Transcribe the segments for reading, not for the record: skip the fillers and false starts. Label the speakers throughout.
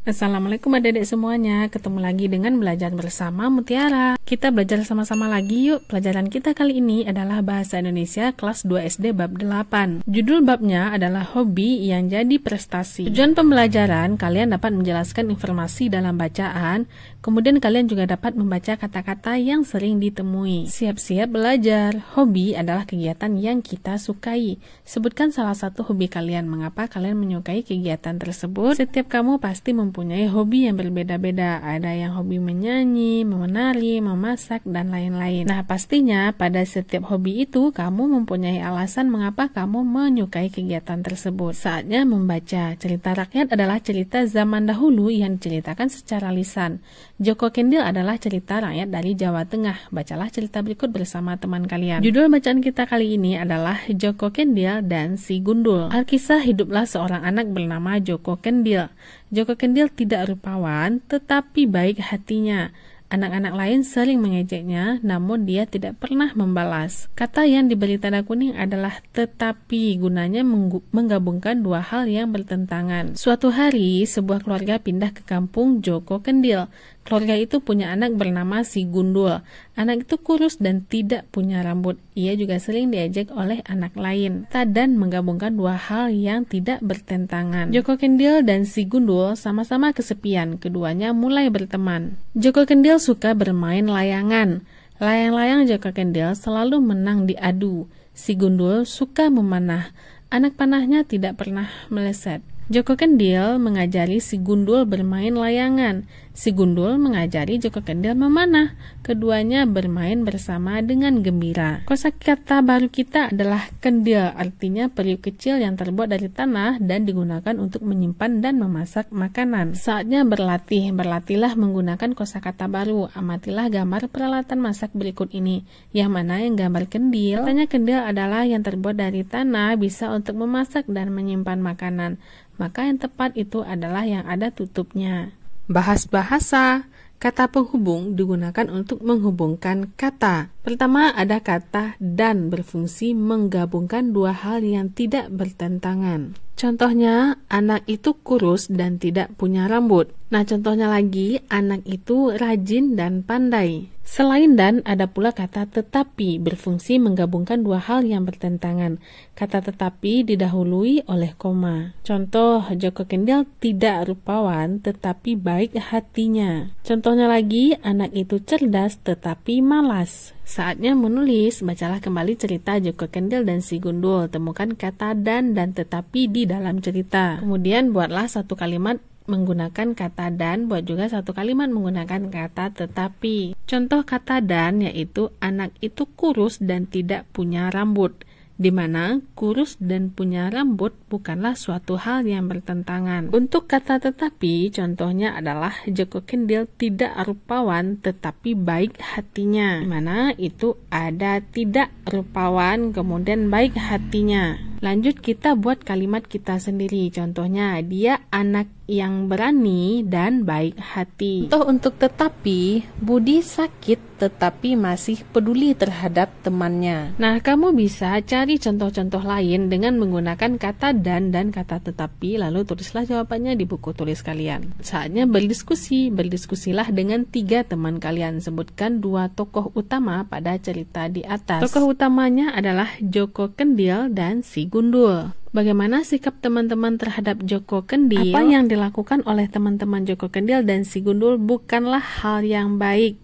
Speaker 1: Assalamualaikum adik-adik semuanya, ketemu lagi dengan belajar bersama Mutiara. Kita belajar sama-sama lagi yuk. Pelajaran kita kali ini adalah Bahasa Indonesia kelas 2 SD bab 8. Judul babnya adalah hobi yang jadi prestasi. Tujuan pembelajaran, kalian dapat menjelaskan informasi dalam bacaan, kemudian kalian juga dapat membaca kata-kata yang sering ditemui. Siap-siap belajar. Hobi adalah kegiatan yang kita sukai. Sebutkan salah satu hobi kalian. Mengapa kalian menyukai kegiatan tersebut? Setiap kamu pasti mempunyai hobi yang berbeda-beda. Ada yang hobi menyanyi, menari, memasak, dan lain-lain. Nah, pastinya pada setiap hobi itu kamu mempunyai alasan mengapa kamu menyukai kegiatan tersebut. Saatnya membaca. Cerita rakyat adalah cerita zaman dahulu yang diceritakan secara lisan. Joko Kendil adalah cerita rakyat dari Jawa Tengah. Bacalah cerita berikut bersama teman kalian. Judul bacaan kita kali ini adalah Joko Kendil dan si Gundul. Alkisah hiduplah seorang anak bernama Joko Kendil. Joko Kendil tidak rupawan, tetapi baik hatinya. Anak-anak lain sering mengejeknya, namun dia tidak pernah membalas. Kata yang diberi tanda kuning adalah tetapi, gunanya menggabungkan dua hal yang bertentangan. Suatu hari, sebuah keluarga pindah ke kampung Joko Kendil. Keluarga itu punya anak bernama si Gundul. Anak itu kurus dan tidak punya rambut. Ia juga sering diejek oleh anak lain. Dan menggabungkan dua hal yang tidak bertentangan. Joko Kendil dan si Gundul sama-sama kesepian. Keduanya mulai berteman. Joko Kendil suka bermain layangan. Layang-layang Joko Kendil selalu menang diadu. Si Gundul suka memanah. Anak panahnya tidak pernah meleset. Joko Kendil mengajari si Gundul bermain layangan. Si Gundul mengajari Joko Kendil memanah. Keduanya bermain bersama dengan gembira. Kosakata baru kita adalah kendil, artinya periuk kecil yang terbuat dari tanah dan digunakan untuk menyimpan dan memasak makanan. Saatnya berlatih. Berlatihlah menggunakan kosakata baru. Amatilah gambar peralatan masak berikut ini. Yang mana yang gambar kendil? Katanya kendil adalah yang terbuat dari tanah, bisa untuk memasak dan menyimpan makanan. Maka yang tepat itu adalah yang ada tutupnya. Bahas bahasa. Kata penghubung digunakan untuk menghubungkan kata. Pertama, ada kata dan berfungsi menggabungkan dua hal yang tidak bertentangan. Contohnya, anak itu kurus dan tidak punya rambut. Nah, contohnya lagi, anak itu rajin dan pandai. Selain dan, ada pula kata tetapi berfungsi menggabungkan dua hal yang bertentangan. Kata tetapi didahului oleh koma. Contoh, Joko Kendil tidak rupawan tetapi baik hatinya. Contohnya lagi, anak itu cerdas tetapi malas. Saatnya menulis. Bacalah kembali cerita Joko Kendil dan si Gundul. Temukan kata dan tetapi di dalam cerita. Kemudian buatlah satu kalimat menggunakan kata dan, buat juga satu kalimat menggunakan kata tetapi. Contoh kata dan yaitu anak itu kurus dan tidak punya rambut, di mana kurus dan punya rambut bukanlah suatu hal yang bertentangan. Untuk kata tetapi, contohnya adalah Joko Kendil tidak rupawan tetapi baik hatinya, di mana itu ada tidak rupawan kemudian baik hatinya. Lanjut kita buat kalimat kita sendiri. Contohnya, dia anak yang berani dan baik hati. Contoh untuk tetapi, Budi sakit tetapi masih peduli terhadap temannya. Nah, kamu bisa cari contoh-contoh lain dengan menggunakan kata dan kata tetapi, lalu tulislah jawabannya di buku tulis kalian. Saatnya berdiskusi. Berdiskusilah dengan 3 teman kalian. Sebutkan 2 tokoh utama pada cerita di atas. Tokoh utamanya adalah Joko Kendil dan si Gundul. Bagaimana sikap teman-teman terhadap Joko Kendil? Apa yang dilakukan oleh teman-teman Joko Kendil dan si Gundul bukanlah hal yang baik.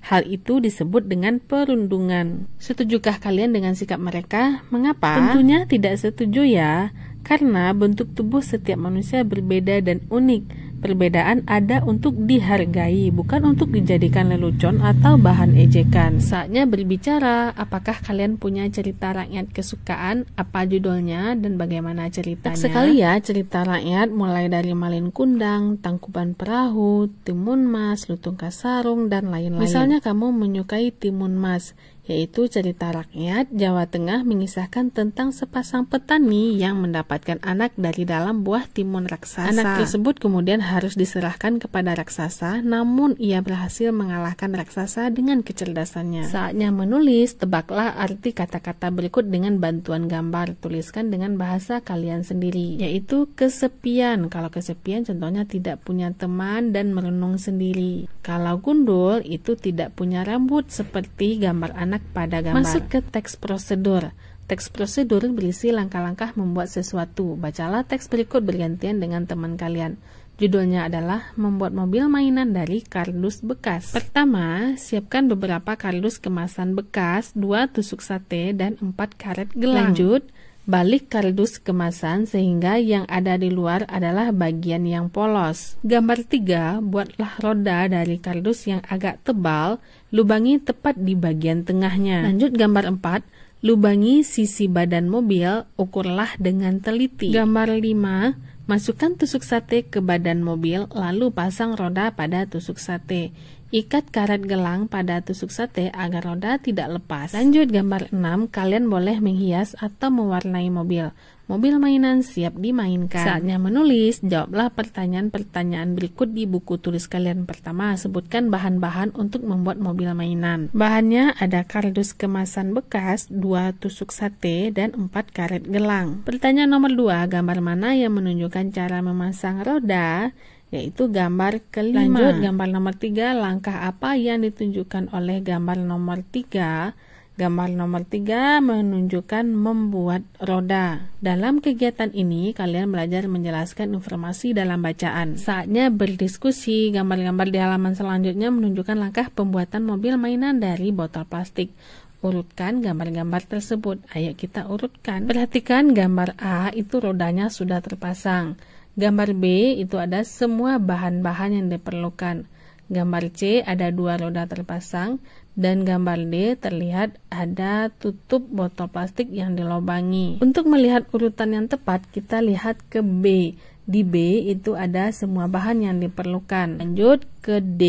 Speaker 1: Hal itu disebut dengan perundungan. Setujukah kalian dengan sikap mereka? Mengapa? Tentunya tidak setuju ya, karena bentuk tubuh setiap manusia berbeda dan unik. Perbedaan ada untuk dihargai, bukan untuk dijadikan lelucon atau bahan ejekan. Saatnya berbicara. Apakah kalian punya cerita rakyat kesukaan? Apa judulnya dan bagaimana ceritanya? Sekali ya, cerita rakyat mulai dari Malin Kundang, Tangkuban Perahu, Timun Mas, Lutung Kasarung, dan lain-lain. Misalnya kamu menyukai Timun Mas. yaitu cerita rakyat Jawa Tengah mengisahkan tentang sepasang petani yang mendapatkan anak dari dalam buah timun raksasa. Anak tersebut kemudian harus diserahkan kepada raksasa, namun ia berhasil mengalahkan raksasa dengan kecerdasannya. Saatnya menulis, tebaklah arti kata-kata berikut dengan bantuan gambar. Tuliskan dengan bahasa kalian sendiri, yaitu kesepian. Kalau kesepian contohnya tidak punya teman dan merenung sendiri. Kalau gundul itu tidak punya rambut seperti gambar anak pada gambar. Masuk ke teks prosedur. Teks prosedur berisi langkah-langkah membuat sesuatu. Bacalah teks berikut bergantian dengan teman kalian. Judulnya adalah membuat mobil mainan dari kardus bekas. Pertama, siapkan beberapa kardus kemasan bekas, 2 tusuk sate, dan 4 karet gelang. Lanjut, balik kardus kemasan sehingga yang ada di luar adalah bagian yang polos. Gambar 3, buatlah roda dari kardus yang agak tebal, lubangi tepat di bagian tengahnya. Lanjut gambar 4, lubangi sisi badan mobil, ukurlah dengan teliti. Gambar 5, masukkan tusuk sate ke badan mobil, lalu pasang roda pada tusuk sate. Ikat karet gelang pada tusuk sate agar roda tidak lepas. Lanjut gambar 6, kalian boleh menghias atau mewarnai mobil. Mobil mainan siap dimainkan. Saatnya menulis, jawablah pertanyaan-pertanyaan berikut di buku tulis kalian. Pertama, sebutkan bahan-bahan untuk membuat mobil mainan. Bahannya ada kardus kemasan bekas, 2 tusuk sate, dan 4 karet gelang. Pertanyaan nomor 2, gambar mana yang menunjukkan cara memasang roda? Yaitu gambar kelima. Lanjut gambar nomor 3, langkah apa yang ditunjukkan oleh gambar nomor 3? Gambar nomor 3 menunjukkan membuat roda. Dalam kegiatan ini, kalian belajar menjelaskan informasi dalam bacaan. Saatnya berdiskusi. Gambar-gambar di halaman selanjutnya menunjukkan langkah pembuatan mobil mainan dari botol plastik. Urutkan gambar-gambar tersebut. Ayo kita urutkan. Perhatikan gambar A, itu rodanya sudah terpasang. Gambar B, itu ada semua bahan-bahan yang diperlukan. Gambar C, ada 2 roda terpasang. Dan gambar D, terlihat ada tutup botol plastik yang dilobangi. Untuk melihat urutan yang tepat, kita lihat ke B. Di B, itu ada semua bahan yang diperlukan. Lanjut ke D,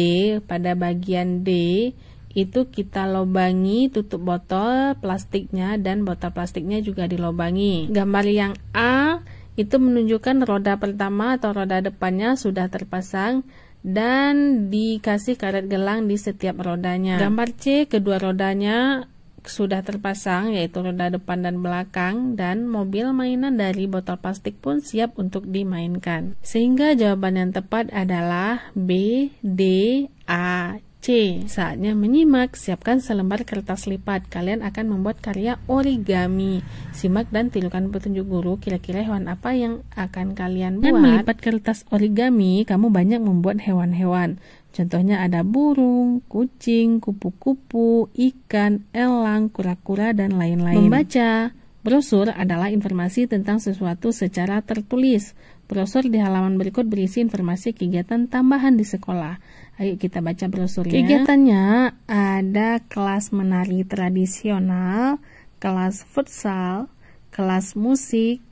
Speaker 1: pada bagian D, itu kita lobangi tutup botol plastiknya dan botol plastiknya juga dilobangi. Gambar yang A, itu menunjukkan roda pertama atau roda depannya sudah terpasang dan dikasih karet gelang di setiap rodanya. Gambar C, kedua rodanya sudah terpasang, yaitu roda depan dan belakang, dan mobil mainan dari botol plastik pun siap untuk dimainkan. Sehingga jawaban yang tepat adalah B, D, A, C. Saatnya menyimak, siapkan selembar kertas lipat. Kalian akan membuat karya origami. Simak dan tirukan petunjuk guru, kira-kira hewan apa yang akan kalian buat. Dengan melipat kertas origami, kamu banyak membuat hewan-hewan. Contohnya ada burung, kucing, kupu-kupu, ikan, elang, kura-kura, dan lain-lain. Membaca. Brosur adalah informasi tentang sesuatu secara tertulis. Brosur di halaman berikut berisi informasi kegiatan tambahan di sekolah. Ayo kita baca brosurnya. Kegiatannya ada kelas menari tradisional, kelas futsal, kelas musik,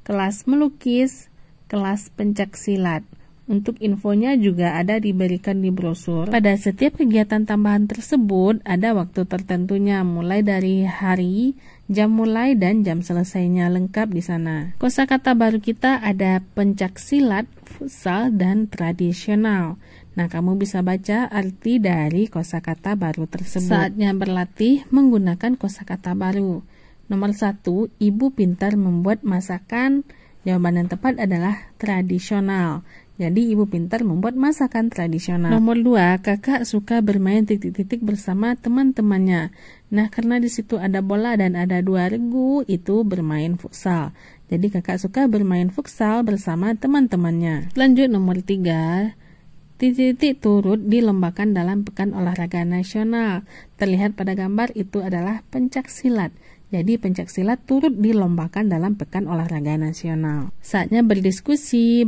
Speaker 1: kelas melukis, kelas pencak silat. Untuk infonya juga ada diberikan di brosur. Pada setiap kegiatan tambahan tersebut ada waktu tertentunya, mulai dari hari, jam mulai, dan jam selesainya lengkap di sana. Kosakata baru kita ada pencak silat, futsal, dan tradisional. Nah, kamu bisa baca arti dari kosakata baru tersebut. Saatnya berlatih menggunakan kosakata baru. Nomor 1, ibu pintar membuat masakan. Jawaban yang tepat adalah tradisional. Jadi ibu pintar membuat masakan tradisional. Nomor 2, kakak suka bermain titik-titik bersama teman-temannya. Nah, karena di situ ada bola dan ada 2 regu, itu bermain futsal. Jadi kakak suka bermain futsal bersama teman-temannya. Lanjut nomor 3, titik-titik turut dilombakan dalam pekan olahraga nasional. Terlihat pada gambar itu adalah pencak silat. Jadi pencak silat turut dilombakan dalam pekan olahraga nasional. Saatnya berdiskusi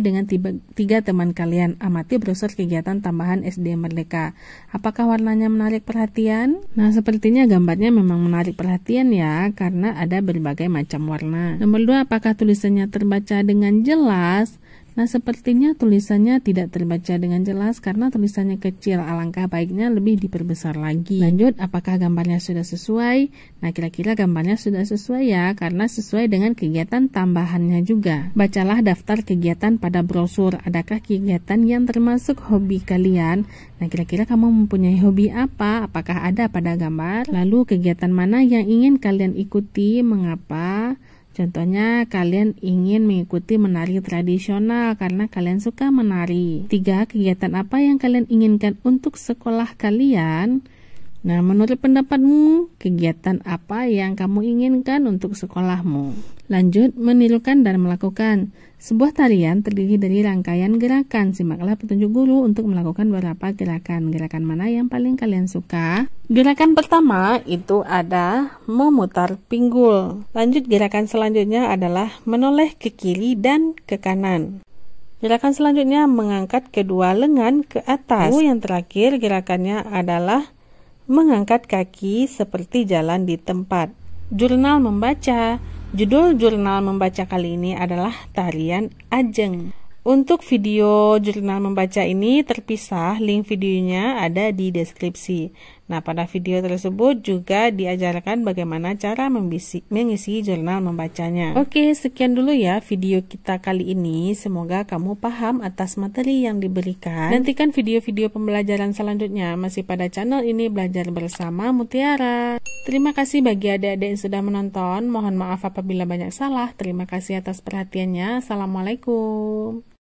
Speaker 1: dengan 3 teman kalian. Amati brosur kegiatan tambahan SD Merdeka. Apakah warnanya menarik perhatian? Nah, sepertinya gambarnya memang menarik perhatian ya, karena ada berbagai macam warna. Nomor 2, apakah tulisannya terbaca dengan jelas? Nah, sepertinya tulisannya tidak terbaca dengan jelas karena tulisannya kecil. Alangkah baiknya lebih diperbesar lagi. Lanjut, apakah gambarnya sudah sesuai? Nah, kira-kira gambarnya sudah sesuai ya, karena sesuai dengan kegiatan tambahannya juga. Bacalah daftar kegiatan pada brosur. Adakah kegiatan yang termasuk hobi kalian? Nah, kira-kira kamu mempunyai hobi apa? Apakah ada pada gambar? Lalu, kegiatan mana yang ingin kalian ikuti? Mengapa? Contohnya, kalian ingin mengikuti menari tradisional karena kalian suka menari. 3. Kegiatan apa yang kalian inginkan untuk sekolah kalian? Nah, menurut pendapatmu, kegiatan apa yang kamu inginkan untuk sekolahmu? Lanjut, menirukan dan melakukan. Sebuah tarian terdiri dari rangkaian gerakan. Simaklah petunjuk guru untuk melakukan beberapa gerakan. Gerakan mana yang paling kalian suka? Gerakan pertama itu ada memutar pinggul. Lanjut, gerakan selanjutnya adalah menoleh ke kiri dan ke kanan. Gerakan selanjutnya mengangkat kedua lengan ke atas. Yang terakhir gerakannya adalah mengangkat kaki seperti jalan di tempat. Jurnal membaca. Judul jurnal membaca kali ini adalah Tarian Ajeng. Untuk video jurnal membaca ini terpisah, link videonya ada di deskripsi. Nah, pada video tersebut juga diajarkan bagaimana cara mengisi jurnal membacanya. Oke, sekian dulu ya video kita kali ini. Semoga kamu paham atas materi yang diberikan. Nantikan video-video pembelajaran selanjutnya masih pada channel ini, Belajar Bersama Mutiara. Terima kasih bagi adik-adik yang sudah menonton. Mohon maaf apabila banyak salah. Terima kasih atas perhatiannya. Assalamualaikum.